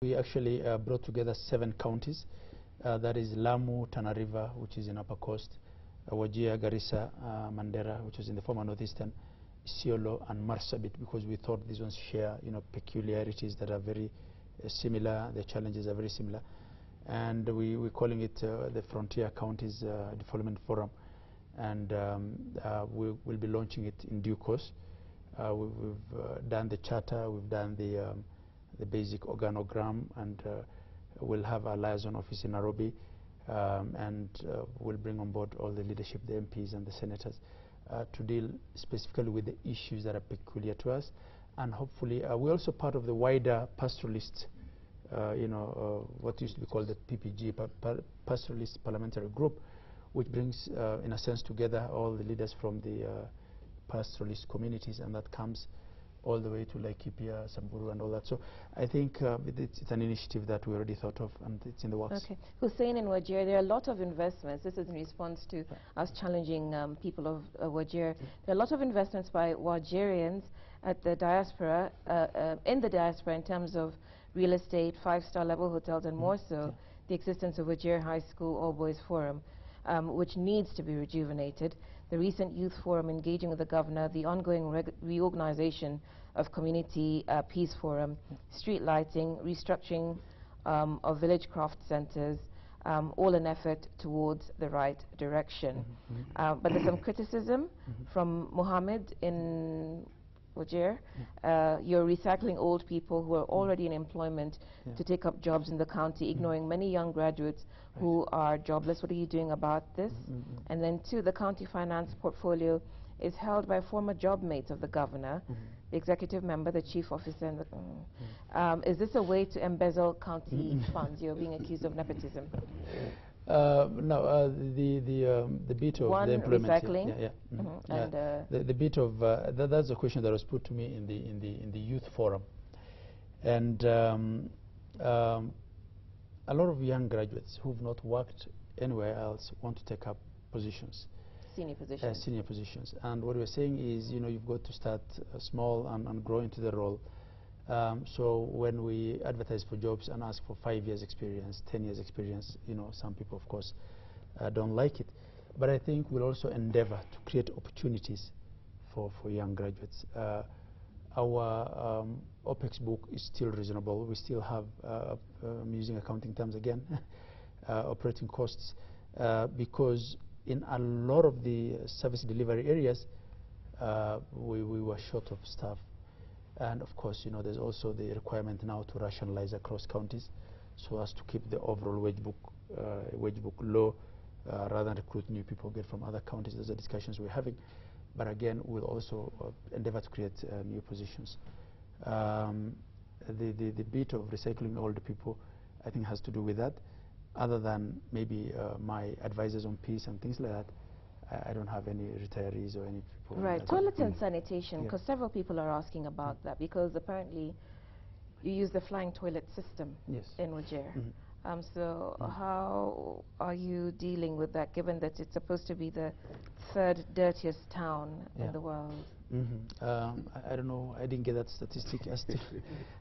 We actually brought together 7 counties. That is Lamu, Tana River, which is in Upper Coast, Wajir, Garissa, Mandera, which is in the former Northeastern, Isiolo, and Marsabit, because we thought these ones share, peculiarities that are very similar. The challenges are very similar, and we're calling it the Frontier Counties Development Forum, and we'll be launching it in due course. We've done the charter, we've done the basic organogram, and we'll have a liaison office in Nairobi, and we'll bring on board all the leadership, the MPs and the senators, to deal specifically with the issues that are peculiar to us. And hopefully, we're also part of the wider pastoralist, what used to be called the PPG, Pastoralist Parliamentary Group, which brings, in a sense, together all the leaders from the pastoralist communities, and that comes all the way to Laikipia, Samburu, and all that. So I think it's an initiative that we already thought of, and it's in the works. Okay. Hussein, in Wajir, there are a lot of investments. This is in response to us challenging people of Wajir. There are a lot of investments by Wajirians at the diaspora, in the diaspora, in terms of real estate, 5-star level hotels, and more so, the existence of Wajir High School All Boys Forum, which needs to be rejuvenated. The recent youth forum engaging with the governor, the ongoing reorganization of community peace forum, street lighting, restructuring of village craft centers, all an effort towards the right direction. But there's some criticism from Mohammed in Wajir. You're recycling old people who are already in employment to take up jobs in the county, ignoring many young graduates who are jobless. What are you doing about this? And then 2, the county finance portfolio is held by former job mates of the governor, the executive member, the chief officer, and the, is this a way to embezzle county funds? You're being accused of nepotism. No, the bit of the implementation. Recycling. And the bit of that's the question that was put to me in the youth forum, and a lot of young graduates who've not worked anywhere else want to take up positions. Senior positions. Senior positions. And what we're saying is, you've got to start small and grow into the role. So when we advertise for jobs and ask for 5 years experience, 10 years experience, some people, of course, don't like it. But I think we'll also endeavor to create opportunities for young graduates. Our OPEX book is still reasonable. We still have, I'm using accounting terms again, operating costs, because in a lot of the service delivery areas, we were short of staff. And of course, there's also the requirement now to rationalize across counties so as to keep the overall wage book low, rather than recruit new people get from other counties. Those are discussions we're having. But again, we'll also endeavor to create new positions. The bit of recycling older people, I think, has to do with that. Other than maybe my advisors on peace and things like that, I don't have any retirees or any people. Right. Toilets and sanitation, because several people are asking about that, because apparently you use the flying toilet system in Wajir. So how are you dealing with that, given that it's supposed to be the 3rd dirtiest town in the world? I don't know. I didn't get that statistic as to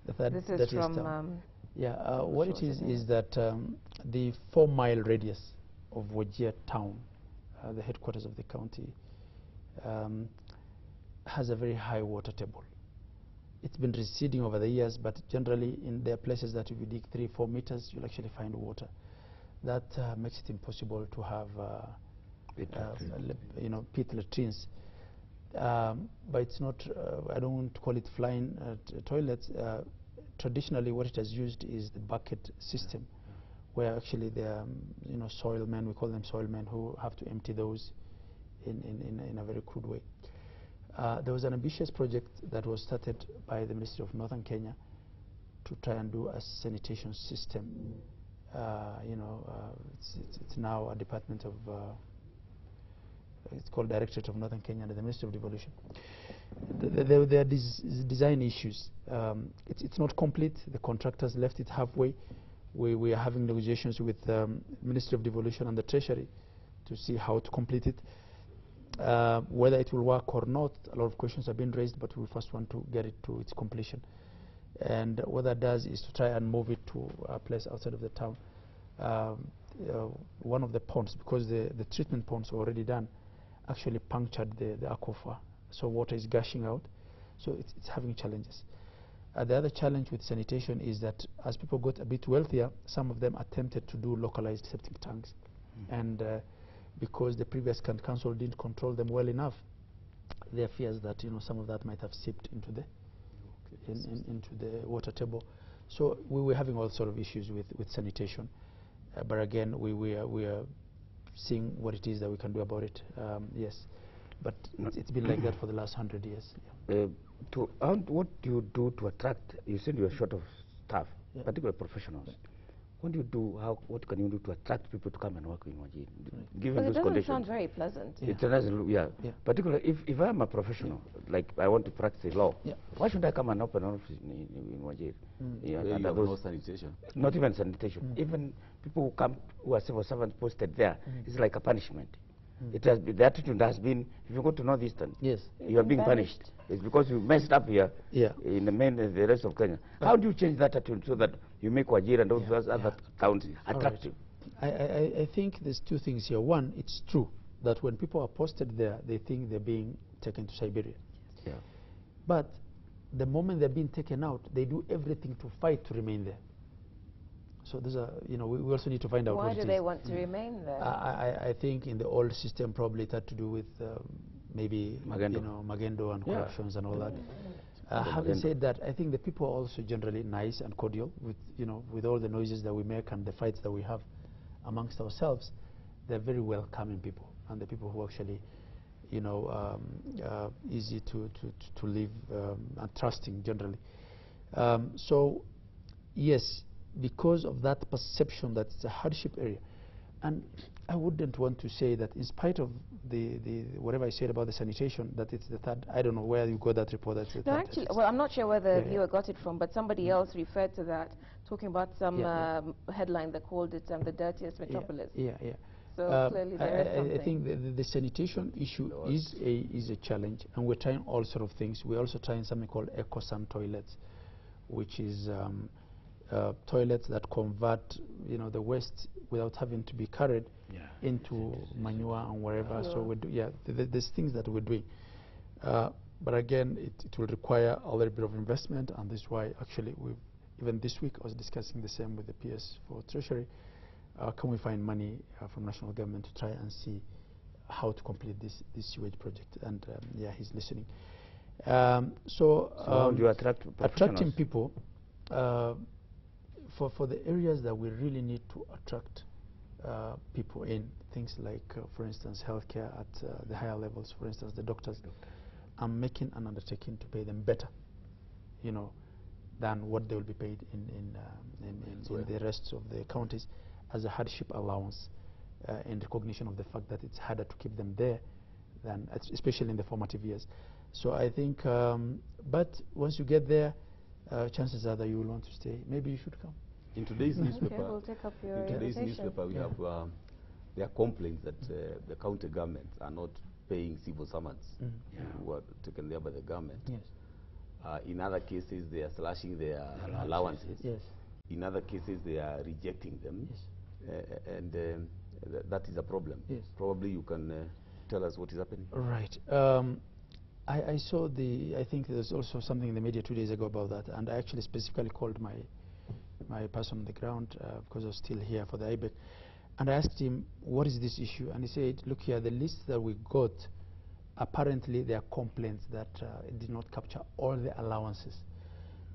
the 3rd this dirtiest is from town. What it is that the 4-mile radius of Wajir town, the headquarters of the county, has a very high water table. It's been receding over the years, but generally there are places that if you dig 3-4 meters, you'll actually find water. That makes it impossible to have pit latrines. But it's not, I don't want to call it flying toilets. Traditionally, what it has used is the bucket system, where actually there are soil men, we call them soil men, who have to empty those in a very crude way. There was an ambitious project that was started by the Ministry of Northern Kenya to try and do a sanitation system. It's now a department of, it's called Directorate of Northern Kenya under the Ministry of Devolution. There are design issues. It's not complete. The contractors left it halfway. We are having negotiations with the Ministry of Devolution and the Treasury to see how to complete it. Whether it will work or not, a lot of questions have been raised, but we first want to get it to its completion. And what that does is to try and move it to a place outside of the town. One of the ponds, because the treatment ponds were already done, actually punctured the aquifer, so water is gushing out, so it's having challenges. The other challenge with sanitation is that as people got a bit wealthier, some of them attempted to do localized septic tanks, and because the previous council didn't control them well enough, there are fears that some of that might have seeped into the into the water table. So we were having all sort of issues with sanitation, but again we are seeing what it is that we can do about it. Yes, but it's been like that for the last 100 years. Yeah. What do you do to attract? You said you are short of staff, Yeah. particularly professionals. What do you do? What can you do to attract people to come and work in Wajir? Right. Given But it those doesn't conditions, sound very pleasant. it doesn't. Yeah. Particularly if I am a professional, like I want to practice law, why should I come and open an office in Wajir? Yeah, you have no sanitation. Not even sanitation. Even people who come who are civil servants posted there, it's like a punishment. The attitude has been, if you go to Northeastern, Yes, you are being punished. It's because you messed up here in the rest of Kenya. How do you change that attitude so that you make Wajir and all those other towns attractive? I think there's two things here. One, it's true that when people are posted there, they think they're being taken to Siberia. Yeah. But the moment they're being taken out, they do everything to fight to remain there. So there's we also need to find out why what do they want to remain there. I think in the old system probably it had to do with maybe Magendo and corruptions and all that. Having said that, I think the people are also generally nice and cordial with all the noises that we make and the fights that we have amongst ourselves. They're very welcoming people, and the people who actually easy to live and trusting generally. So yes, because of that perception that it's a hardship area. And I wouldn't want to say that in spite of the whatever I said about the sanitation, that it's the third. I don't know where you got that report. That's the No, third. actually, well, I'm not sure where the viewer got it from, but somebody else referred to that, talking about some headline that called it the dirtiest metropolis. So clearly there is something. I think the sanitation issue is a challenge, and we're trying all sort of things. We're also trying something called eco-sun toilets, which is toilets that convert the waste without having to be carried into manure and wherever. So we do, there's things that we're doing, but again it will require a little bit of investment, and this is why actually even this week I was discussing the same with the PS for Treasury. Can we find money from national government to try and see how to complete this sewage project? And he's listening. So how do you attracting people for the areas that we really need to attract people in, things like, for instance, healthcare at the higher levels, for instance, the doctors. I'm making an undertaking to pay them better, than what they will be paid in the rest of the counties as a hardship allowance, in recognition of the fact that it's harder to keep them there, than especially in the formative years. So I think, but once you get there, chances are that you will want to stay. Maybe you should come. In today's newspaper, Okay, we'll take up your we have there are complaints that the county governments are not paying civil servants who are taken there by the government. Yes. In other cases, they are slashing their allowances. Yes. In other cases, they are rejecting them. Yes. And that is a problem. Yes. Probably you can tell us what is happening. Right. I saw I think there's also something in the media 2 days ago about that, and I actually specifically called my person on the ground because I was still here for the IBEC, and I asked him, what is this issue? And he said, look here, the list that we got, apparently there are complaints that it did not capture all the allowances,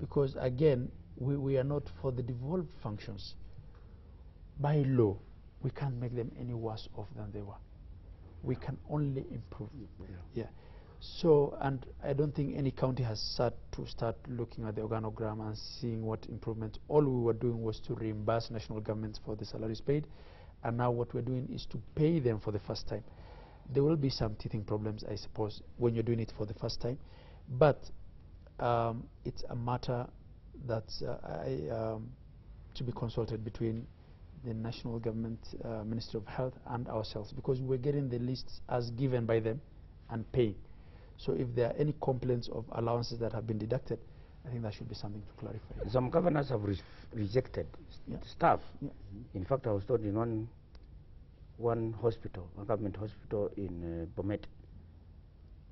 because again, we are not, for the devolved functions, by law, we can't make them any worse off than they were. We can only improve. So, and I don't think any county has start looking at the organogram and seeing what improvement. All we were doing was to reimburse national governments for the salaries paid, and now what we're doing is to pay them for the first time. There will be some teething problems, I suppose, when you're doing it for the first time, but it's a matter that's to be consulted between the national government, Ministry of Health, and ourselves, because we're getting the lists as given by them and paying. So if there are any complaints of allowances that have been deducted, I think that should be something to clarify. Some governors have rejected staff. In fact, I was told in one hospital, a government hospital in Bomet,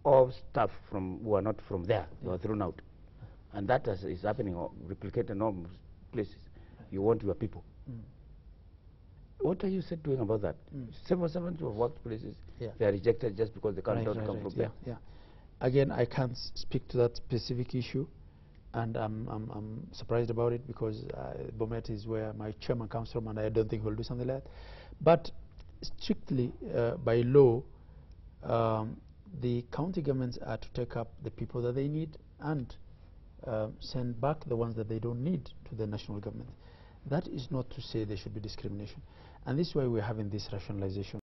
all staff who are not from there, they were thrown out. And that is happening, replicated in all places. You want your people. What are you doing about that? Civil servants who have worked places, they are rejected just because they can't come from there. Again, I can't speak to that specific issue, and I'm surprised about it because Bomet is where my chairman comes from, and I don't think he'll do something like that. But strictly by law, the county governments are to take up the people that they need and send back the ones that they don't need to the national government. That is not to say there should be discrimination. And this is why we're having this rationalization.